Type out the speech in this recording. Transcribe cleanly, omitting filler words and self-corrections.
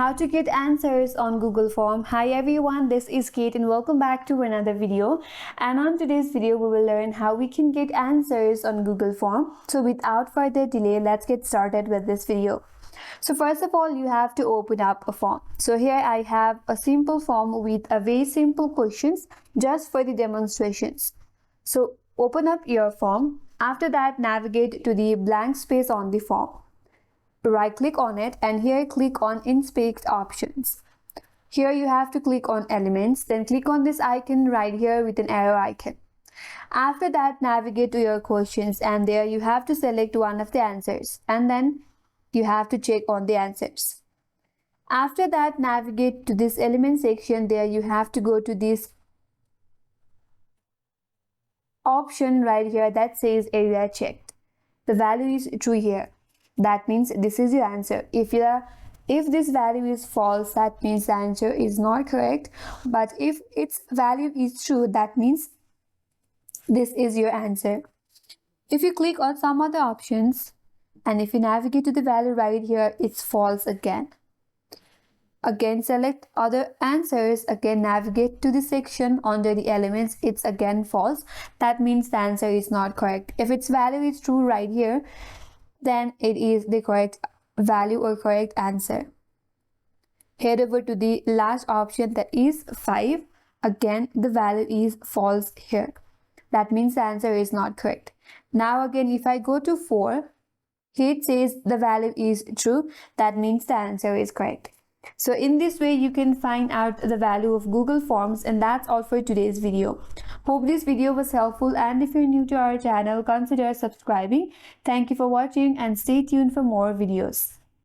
how to get answers on Google Form. Hi everyone, this is Kate and welcome back to another video. And on today's video, we will learn how we can get answers on Google Form. So without further delay, let's get started with this video. So first of all, you have to open up a form. So here I have a simple form with a very simple questions just for the demonstrations. So open up your form. After that, navigate to the blank space on the form. Right click on it and here click on inspect options. Here you have to click on elements, then click on this icon right here with an arrow icon. After that, navigate to your questions and there you have to select one of the answers and then you have to check on the answers. After that, navigate to this element section. There you have to go to this option right here that says area checked. The value is true here. That means this is your answer. If this value is false, that means the answer is not correct. But if its value is true, that means this is your answer. If you click on some other options and if you navigate to the value right here, it's false again. Again, select other answers. Again, navigate to the section under the elements. It's again false. That means the answer is not correct. If its value is true right here, then it is the correct value or correct answer. Head over to the last option, that is 5. Again, the value is false here. That means the answer is not correct. Now again, if I go to 4, here it says the value is true. That means the answer is correct. So in this way, you can find out the value of Google Forms, and that's all for today's video. Hope this video was helpful, and if you're new to our channel, consider subscribing. Thank you for watching and stay tuned for more videos.